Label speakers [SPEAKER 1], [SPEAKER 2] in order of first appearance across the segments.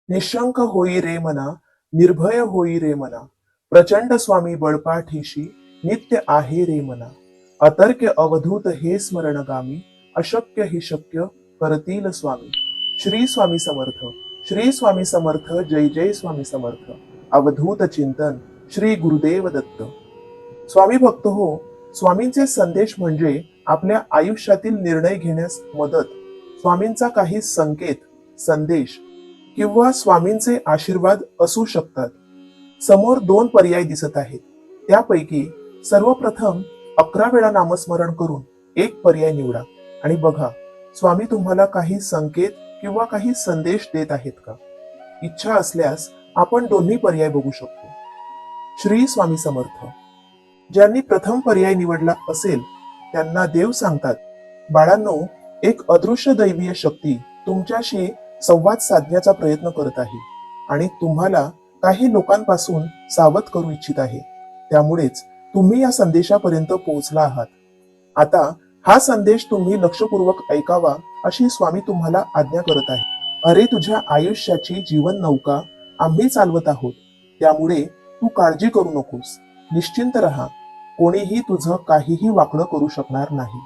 [SPEAKER 1] निशंक होई रे मना, निर्भय होई रे मना. प्रचंड स्वामी बळपाठीशी नित्य आहे रे मना. अतर्क्य अवधूत हे स्मरणगामी, अशक्य हि शक्य करतील स्वामी. श्री स्वामी समर्थ. श्री स्वामी समर्थ. जय जय स्वामी समर्थ. अवधूत चिंतन श्री गुरुदेव दत्त. स्वामी भक्त हो, स्वामींचे संदेश म्हणजे आपल्या आयुष्यातील निर्णय घेण्यास मदत. स्वामींचा काही संकेत, संदेश किंवा स्वामींचे आशीर्वाद असू शकतात. समोर दोन पर्याय दिसत आहेत. त्यापैकी सर्वप्रथम 11 वेळा नामस्मरण करून एक पर्याय निवडा आणि बघा स्वामी तुम्हाला काही संकेत किंवा काही संदेश देत आहेत का. इच्छा असल्यास आपण दोन्ही पर्याय बघू शकतो. श्री स्वामी समर्थ. ज्यांनी प्रथम पर्याय निवडला असेल त्यांना देव सांगतात, बाळांनो, एक अदृश्य दैवीय शक्ती तुमच्याशी संवाद साधण्याचा प्रयत्न करत आहे आणि तुम्हाला काही लोकांपासून सावध करू इच्छित आहे. त्यामुळेच तुम्ही या संदेशापर्यंत पोहोचला आहात. आता हा संदेश तुम्ही लक्षपूर्वक ऐकावा अशी स्वामी तुम्हाला आज्ञा करत आहे. अरे, तुझ्या आयुष्याची जीवन नौका आम्ही चालवत आहोत, त्यामुळे तू काळजी करू नकोस. निश्चिंत राहा. कोणीही तुझं काहीही वाकडं करू शकणार नाही.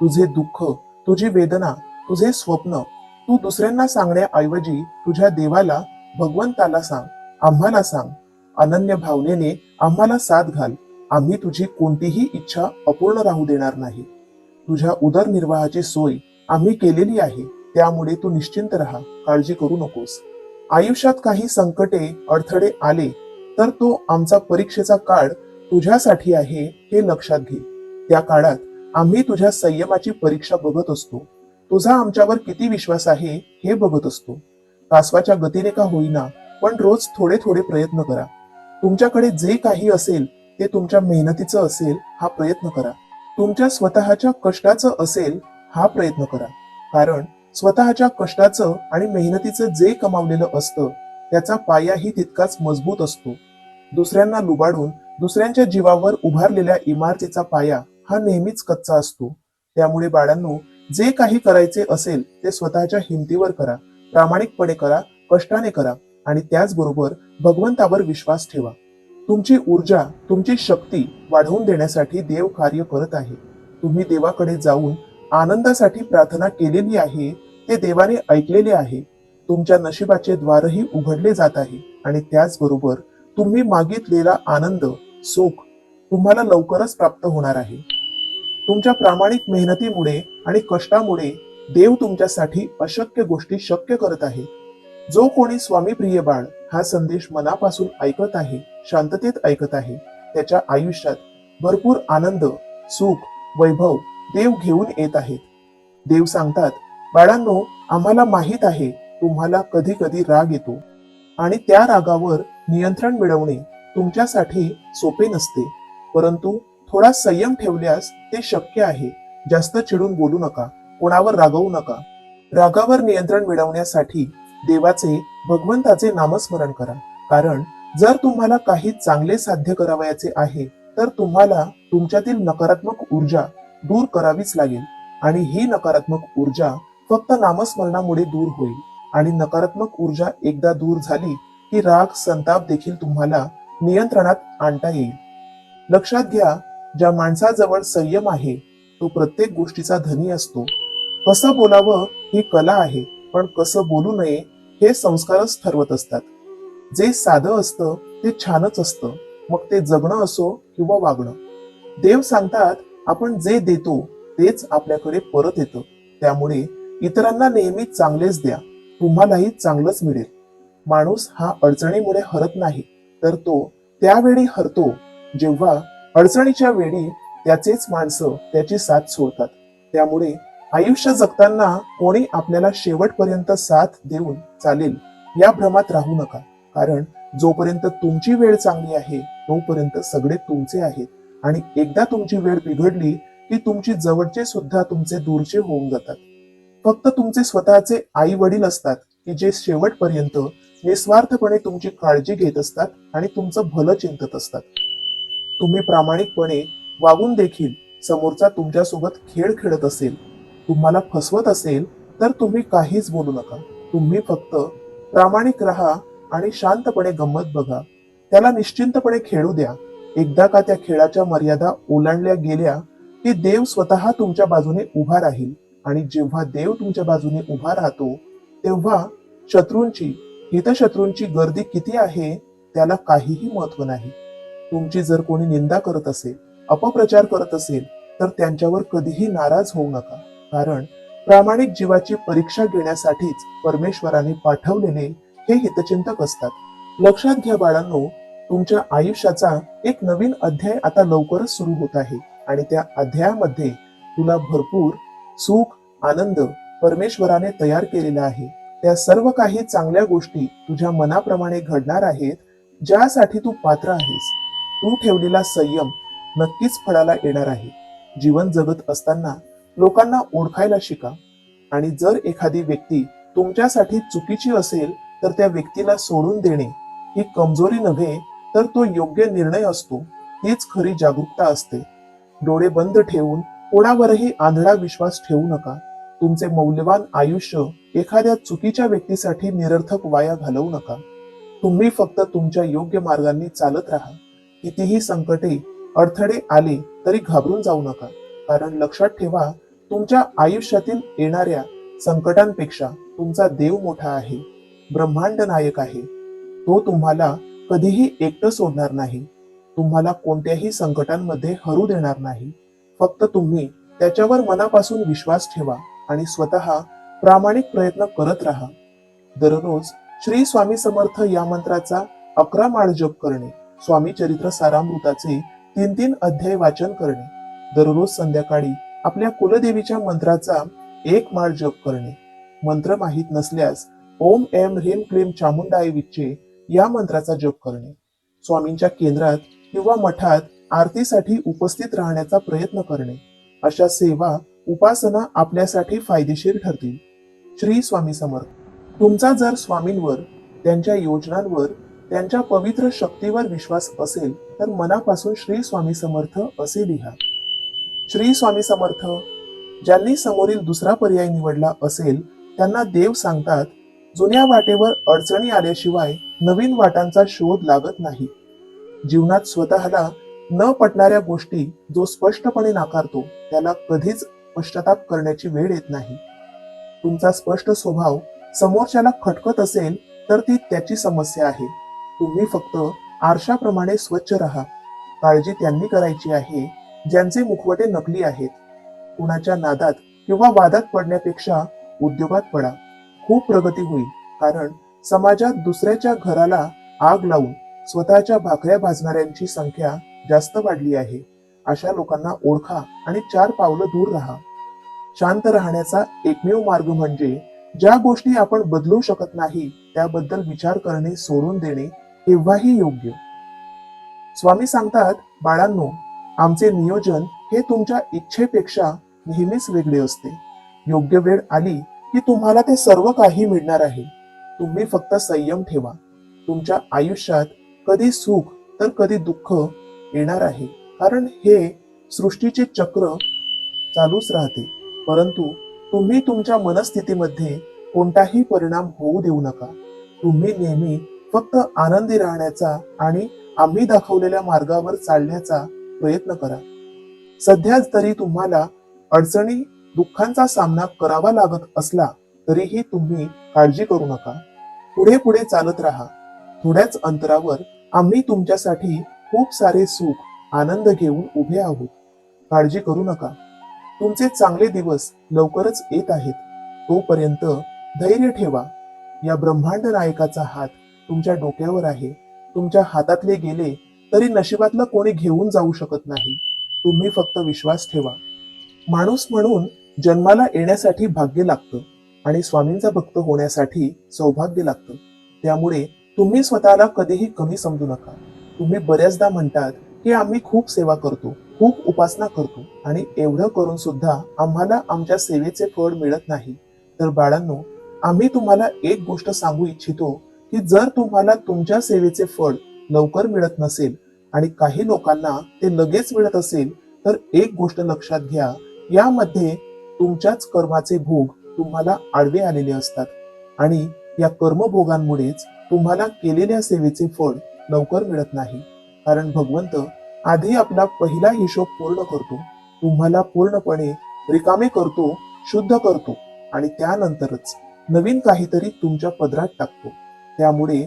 [SPEAKER 1] तुझे दुःख, तुझी वेदना, तुझे स्वप्न तू दुसऱ्यांना सांगण्याऐवजी तुझ्या देवाला, भगवंताला सांग, आम्हाला सांग. अनन्य भावनेने आम्हाला साथ घाल. आम्ही तुझी कोणतीही इच्छा अपूर्ण राहू देणार नाही. तुझ्या उदरनिर्वाहाची सोय आम्ही केलेली आहे, त्यामुळे तू निश्चिंत राहा, काळजी करू नकोस. आयुष्यात काही संकटे, अडथळे आले तर तो आमचा परीक्षेचा काळ तुझ्यासाठी आहे हे लक्षात घे. त्या काळात आम्ही तुझ्या संयमाची परीक्षा बघत असतो. तुझा आमच्यावर किती विश्वास आहे हे बघत असतो. कासवाच्या गतीने का होईना, पण रोज थोडे थोडे प्रयत्न करा. तुमच्याकडे जे काही असेल ते तुमच्या मेहनतीचं असेल हा प्रयत्न करा. तुमच्या स्वतःच्या कष्टाचं असेल हा प्रयत्न करा. कारण स्वतःच्या कष्टाचं आणि मेहनतीचं जे कमावलेलं असतं त्याचा पायाही तितकाच मजबूत असतो. दुसऱ्यांना लुबाडून दुसऱ्यांच्या जीवावर उभारलेल्या इमारतीचा पाया हा नेहमीच कच्चा असतो. त्यामुळे बाळांनो, जे काही करायचे असेल ते स्वतःच्या हिमतीवर करा, प्रामाणिकपणे करा, कष्टाने करा आणि त्याचबरोबर भगवंतावर विश्वास ठेवा. तुमची ऊर्जा, तुमची शक्ती वाढवून देण्यासाठी देव कार्य करत आहे. तुम्ही देवाकडे जाऊन आनंदासाठी प्रार्थना केलेली आहे, ते देवाने ऐकलेले आहे. तुमच्या नशिबाचे द्वारही उघडले जात आहे आणि त्याचबरोबर तुम्ही मागितलेला आनंद, सुख तुम्हाला लवकरच प्राप्त होणार आहे. तुमच्या प्रामाणिक मेहनतीमुळे आणि कष्टामुळे देव तुमच्यासाठी अशक्य गोष्टी शक्य करत आहे. जो कोणी स्वामी प्रिय बाळ हा संदेश मनापासून ऐकत आहे, शांततेत ऐकत आहे, त्याच्या आयुष्यात भरपूर आनंद, सुख, वैभव देव घेऊन येत आहेत. देव सांगतात, बाळांनो, आम्हाला माहित आहे तुम्हाला कधी कधी राग येतो आणि त्या रागावर नियंत्रण मिळवणे तुमच्यासाठी सोपे नसते, परंतु थोडा संयम ठेवल्यास ते शक्य आहे. जास्त चिडून बोलू नका, कोणावर रागवू नका. रागावर नियंत्रण मिळवण्यासाठी देवाचे, भगवंताचे नामस्मरण करा. कारण जर तुम्हाला काही चांगले साध्य करावयाचे आहे तर तुम्हाला तुमच्यातील नकारात्मक ऊर्जा दूर करावीच लागेल आणि ही नकारात्मक ऊर्जा फक्त नामस्मरणामुळे दूर होईल. आणि नकारात्मक ऊर्जा एकदा दूर झाली की राग, संताप देखील तुम्हाला नियंत्रणात आणता येईल. लक्षात घ्या, ज्या माणसाजवळ संयम आहे तो प्रत्येक गोष्टीचा धनी असतो. कसं बोलावं ही कला आहे, पण कसं बोलू नये हे संस्कारच ठरवत असतात. जे साधं असतं ते छानच असतं, मग ते जगणं असो किंवा वागणं. देव सांगतात, आपण जे देतो तेच आपल्याकडे परत येतं. त्यामुळे इतरांना नेहमी चांगलेच द्या, तुम्हालाही चांगलंच मिळेल. माणूस हा अडचणीमुळे हरत नाही, तर तो त्यावेळी हरतो जेव्हा अडचणीच्या वेळी त्याचेच माणसं त्याची साथ सोडतात. त्यामुळे आयुष्य जगताना कोणी आपल्याला शेवटपर्यंत साथ देऊन चालेल या भ्रमात राहू नका. कारण जोपर्यंत तुमची वेळ चांगली आहे तोपर्यंत सगळे तुमचे आहेत आणि एकदा तुमची वेळ बिघडली की तुमची जवळचे सुद्धा तुमचे दूरचे होऊन जातात. फक्त तुमचे स्वतःचे आई वडील असतात की जे शेवटपर्यंत निस्वार्थपणे तुमची काळजी घेत असतात आणि तुमचं भलं चिंतत असतात. तुम्ही प्रामाणिकपणे वागून देखील समोरचा तुमच्यासोबत खेळ खेळत असेल, तुम्हाला फसवत असेल तर तुम्ही काहीच बोलू नका. तुम्ही फक्त प्रामाणिक राहा आणि शांतपणे गंमत बघा. त्याला निश्चिंतपणे खेळू द्या. एकदा का त्या खेळाच्या मर्यादा ओलांडल्या गेल्या की देव स्वतः तुमच्या बाजूने उभा राहील. आणि जेव्हा देव तुमच्या बाजूने उभा राहतो तेव्हा शत्रूंची, हितशत्रूंची गर्दी किती आहे त्याला काहीही महत्व नाही. तुमची जर कोणी निंदा करत असेल, अपप्रचार करत असेल, तर त्यांच्यावर कधीही नाराज होऊ नका. कारण प्रामाणिक जीवाची परीक्षा घेण्यासाठीच परमेश्वराने पाठवलेले हे हितचिंतक असतात. लक्षात घ्या बाळांनो, तुमच्या आयुष्याचा एक नवीन अध्याय आता लवकरच सुरू होत आहे. आणि त्या अध्यायामध्ये तुला भरपूर सुख, आनंद परमेश्वराने तयार केलेला आहे. त्या सर्व काही चांगल्या गोष्टी तुझ्या मनाप्रमाणे घडणार आहेत, ज्यासाठी तू पात्र आहेस. तू ठेवलेला संयम नक्कीच फळाला येणार आहे. जीवन जगत असताना लोकांना ओळखायला शिका. आणि जर एखादी व्यक्ती तुमच्यासाठी चुकीची असेल तर त्या व्यक्तीला सोडून देणे ही कमजोरी नव्हे, तर तो योग्य निर्णय असतो. तीच खरी जागरूकता असते. डोळे बंद ठेवून कोणावरही आंधळा विश्वास ठेवू नका. तुमचे मौल्यवान आयुष्य एखाद्या चुकीच्या व्यक्तीसाठी निरर्थक वाया घालवू नका. तुम्ही फक्त तुमच्या योग्य मार्गांनी चालत राहा. कितीही संकटे, अडथळे आले तरी घाबरून जाऊ नका. कारण लक्षात ठेवा, तुमच्या आयुष्यातील येणाऱ्या संकटांपेक्षा तुमचा देव मोठा आहे, ब्रह्मांड नायक आहे. तो तुम्हाला कधीही एकटं सोडणार नाही. तुम्हाला कोणत्याही संकटांमध्ये हरू देणार नाही. फक्त तुम्ही त्याच्यावर मनापासून विश्वास ठेवा आणि स्वतः प्रामाणिक प्रयत्न करत राहा. दररोज श्री स्वामी समर्थ या मंत्राचा 11 माळ जप करणे, स्वामी चरित्र सारामृताचे 3-3 अध्याय वाचन करणे, दररोज संध्याकाळी आपल्या कुलदेवीच्या मंत्राचा 1 माळ जप करणे. मंत्र माहीत नसल्यास ओम ऐं ह्रीं क्लीं चामुंडाय विच्चे या मंत्राचा जप करणे. स्वामींच्या केंद्रात किंवा मठात आरतीसाठी उपस्थित राहण्याचा प्रयत्न करणे. अशा सेवा, उपासना आपल्यासाठी फायदेशीर ठरतील. श्री स्वामी समर्थ. तुमचा जर स्वामींवर, त्यांच्या योजनांवर, त्यांच्या पवित्र शक्तीवर विश्वास असेल तर मनापासून श्री स्वामी समर्थ असे लिहा. श्री स्वामी समर्थ. ज्यांनी समोरील दुसरा पर्याय निवडला असेल त्यांना देव सांगतात, जुन्या वाटेवर अडचणी आल्याशिवाय नवीन वाटांचा शोध लागत नाही. जीवनात स्वतःला न पटणाऱ्या गोष्टी जो स्पष्टपणे नाकारतो त्याला कधीच पश्चाताप करण्याची वेळ येत नाही. तुमचा स्पष्ट स्वभाव समोरच्याला खटकत असेल तर ती त्याची समस्या आहे. तुम्ही फक्त आरशाप्रमाणे स्वच्छ राहा. काळजी त्यांनी करायची आहे ज्यांचे मुखवटे नकली आहेत. कुणाच्या नादात किंवा वादात पडण्यापेक्षा उद्योगात पडा. खूप प्रगती होईल. कारण समाजात दुसऱ्याच्या घराला आग लावून स्वतःच्या भाकऱ्या भाजणाऱ्यांची संख्या जास्त वाढली आहे. अशा लोकांना ओळखा आणि 4 पावलं दूर राहा. शांत राहण्याचा एकमेव मार्ग म्हणजे ज्या गोष्टी आपण बदलू शकत नाही त्याबद्दल विचार करणे सोडून देणे केव्हाही योग्य. स्वामी सांगतात, बाळांनो, आमचे नियोजन हे तुमच्या इच्छेपेक्षा नेहमीच वेगळे असते. योग्य वेळ आली की तुम्हाला ते सर्व काही मिळणार आहे. तुम्ही फक्त संयम ठेवा. तुमच्या आयुष्यात कधी सुख तर कधी दुःख येणार आहे. कारण हे सृष्टीचे चक्र चालूच राहते. परंतु तुम्ही तुमच्या मनस्थितीमध्ये कोणताही परिणाम होऊ देऊ नका. तुम्ही नेहमी फक्त आनंदी राहण्याचा आणि आम्ही दाखवलेल्या मार्गावर चालण्याचा प्रयत्न करा. सध्या तरी तुम्हाला अडचणी, दुःखांचा सामना करावा लागत असला तरीही तुम्ही काळजी करू नका. पुढे पुढे चालत राहा. थोड्याच अंतरावर आम्ही तुमच्यासाठी खूप सारे सुख, आनंद घेऊन उभे आहोत. काळजी करू नका. तुमचे चांगले दिवस लवकरच येत आहेत. तोपर्यंत धैर्य ठेवा. या ब्रह्मांड नायकाचा हात तुमच्या डोक्यावर आहे. तुमच्या हातातले गेले तरी नशिबातलं कोणी घेऊन जाऊ शकत नाही. तुम्ही फक्त विश्वास ठेवा. माणूस म्हणून जन्माला येण्यासाठी भाग्य लागतं आणि स्वामींचा भक्त होण्यासाठी सौभाग्य लागतं. त्यामुळे तुम्ही स्वतःला कधीही कमी समजू नका. तुम्ही बऱ्याचदा म्हणतात की आम्ही खूप सेवा करतो, खूप उपासना करतो आणि एवढं करून सुद्धा आम्हाला आमच्या सेवेचे फळ मिळत नाही. तर बाळांनो, आम्ही तुम्हाला एक गोष्ट सांगू इच्छितो की जर तुम्हाला तुमच्या सेवेचे फळ लवकर मिळत नसेल आणि काही लोकांना ते लगेच मिळत असेल तर एक गोष्ट लक्षात घ्या, यामध्ये तुमच्याच कर्माचे भोग तुम्हाला आडवे आलेले असतात आणि या कर्मभोगांमुळेच तुम्हाला केलेल्या सेवेचे फळ लवकर मिळत नाही. कारण भगवंत आधी आपला पहिला हिशोब पूर्ण करतो, तुम्हाला पूर्णपणे रिकामे करतो, शुद्ध करतो आणि त्यानंतरच नवीन काहीतरी तुमच्या पदरात टाकतो. त्यामुळे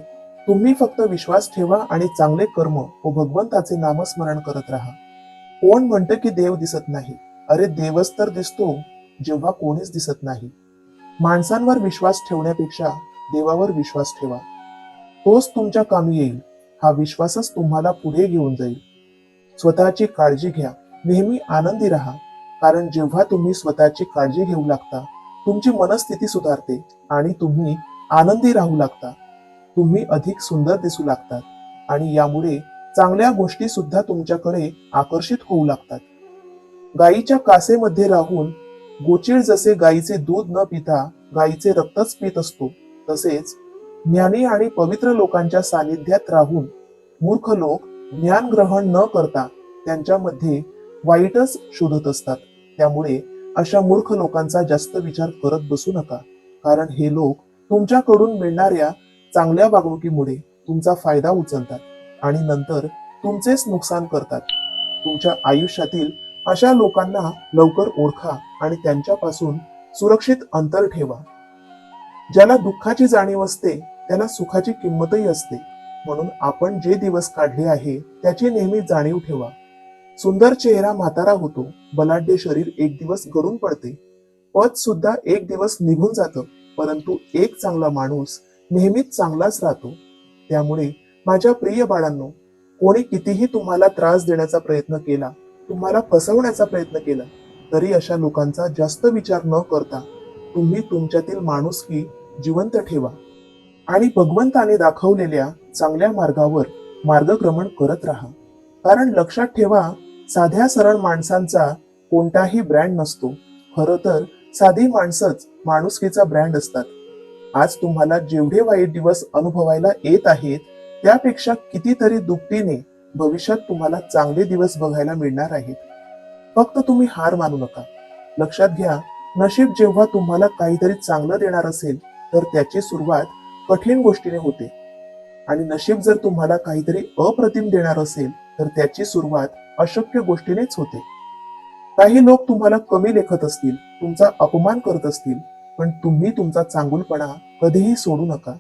[SPEAKER 1] तुम्ही फक्त विश्वास ठेवा आणि चांगले कर्म व भगवंताचे नामस्मरण करत राहा. कोण म्हणतं की देव दिसत नाही? अरे देवच तर दिसतो जेव्हा कोणीच दिसत नाही. माणसांवर विश्वास ठेवण्यापेक्षा देवावर विश्वास ठेवा, तोच तुमच्या कामी येईल. हा विश्वासच तुम्हाला पुढे घेऊन जाईल. स्वतःची काळजी घ्या, नेहमी आनंदी राहा. कारण जेव्हा तुम्ही स्वतःची काळजी घेऊ लागता, तुमची मनस्थिती सुधारते आणि तुम्ही आनंदी राहू लागता. तुम्ही अधिक सुंदर दिसू लागतात आणि यामुळे चांगल्या गोष्टी सुद्धा तुमच्याकडे आकर्षित होऊ लागतात. गायीच्या कासेमध्ये राहून गोचिड जसे गायीचे दूध न पिता गायीचे रक्तच पित असतो, तसेच ज्ञानी आणि पवित्र लोकांच्या सानिध्यात राहून मूर्ख लोक ज्ञान ग्रहण न करता त्यांच्यामध्ये वाईटच शोधत असतात. त्यामुळे अशा मूर्ख लोकांचा जास्त विचार करत बसू नका. कारण हे लोक तुमच्याकडून मिळणाऱ्या चांगल्या वागणुकीमुळे तुमचा फायदा उचलतात आणि नंतर तुमचेच नुकसान करतात. तुमच्या आयुष्यातील अशा लोकांना लवकर ओळखा आणि त्यांच्यापासून सुरक्षित अंतर ठेवा. ज्याला दुःखाची जाणीव असते त्याला सुखाची किंमतही असते. म्हणून आपण जे दिवस काढले आहे त्याची नेहमी जाणीव ठेवा. सुंदर चेहरा म्हातारा होतो, बलाढ्य शरीर एक दिवस गळून पडते, पद सुद्धा एक दिवस निघून जातं, परंतु एक चांगला माणूस नेहमीच चांगलाच राहतो. त्यामुळे माझ्या प्रिय बाळांनो, कोणी कितीही तुम्हाला त्रास देण्याचा प्रयत्न केला, तुम्हाला फसवण्याचा प्रयत्न केला, तरी अशा लोकांचा जास्त विचार न करता तुम्ही तुमच्यातील माणुसकी जिवंत ठेवा आणि भगवंताने दाखवलेल्या चांगल्या मार्गावर मार्गक्रमण करत राहा. कारण लक्षात ठेवा, साध्या सरळ माणसांचा कोणताही ब्रँड नसतो. खरं तर साधी माणसंच माणुसकीचा ब्रँड असतात. आज तुम्हाला जेवढे वाईट दिवस अनुभवायला येत आहेत त्यापेक्षा कितीतरी दुपटीने भविष्यात तुम्हाला चांगले दिवस बघायला मिळणार आहेत. फक्त तुम्ही हार मानू नका. लक्षात घ्या, नशीब जेव्हा तुम्हाला काहीतरी चांगलं देणार असेल तर त्याची सुरुवात कठीण गोष्टीने होते आणि नशीब जर तुम्हाला काहीतरी अप्रतिम देणार असेल तर त्याची सुरुवात अशक्य गोष्टीनेच होते. काही लोक तुम्हाला कमी लेखत असतील, तुमचा अपमान करत असतील, पण तुम्ही तुमचा चांगुलपणा कधीही सोडू नका.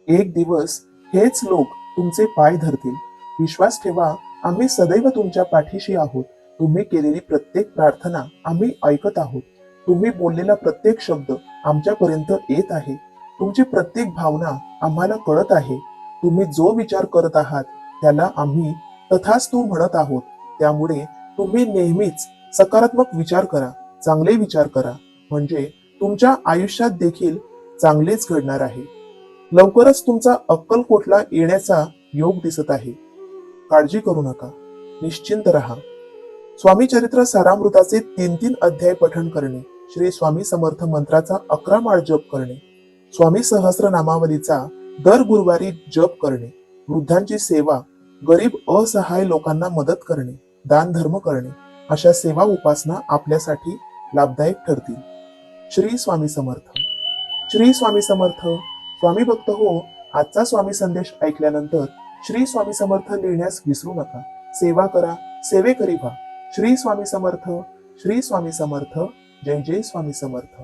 [SPEAKER 1] एक दिवस हेच लोक तुमचे पाय धरतील. विश्वास ठेवा, आम्ही सदैव तुमच्या पाठीशी आहोत. तुम्ही केलेली प्रत्येक प्रार्थना आम्ही ऐकत आहोत. तुम्ही बोललेला प्रत्येक शब्द आमच्यापर्यंत येत आहे. तुमची प्रत्येक भावना आम्हाला कळत आहे. तुम्ही जो विचार करत आहात त्याला आम्ही तथास्तु म्हणत आहोत. त्यामुळे तुम्ही नेहमीच सकारात्मक विचार करा, चांगले विचार करा, म्हणजे तुमच्या आयुष्यात देखील चांगलेच घडणार आहे. लवकरच तुमचा अक्कलकोटला येण्याचा योग दिसत आहे. काळजी करू नका, निश्चिंत रहा. स्वामी चरित्र सारामृताचे 3 अध्याय पठण करणे, श्री स्वामी समर्थ मंत्राचा 11 माळ जप करणे, स्वामी सहस्र नामावलीचा दर गुरुवारी जप करणे, वृद्धांची सेवा, गरीब असहाय लोकांना मदत करणे, दान धर्म करणे, अशा सेवा उपासना आपल्यासाठी लाभदायक ठरतील. श्री स्वामी समर्थ. श्री स्वामी समर्थ. स्वामी भक्त हो, आजचा स्वामी संदेश ऐकल्यानंतर श्री स्वामी समर्थ लिहिण्यास विसरू नका. सेवा करा, सेवेकरी व्हा. श्री स्वामी समर्थ. श्री स्वामी समर्थ. जय जय स्वामी समर्थ.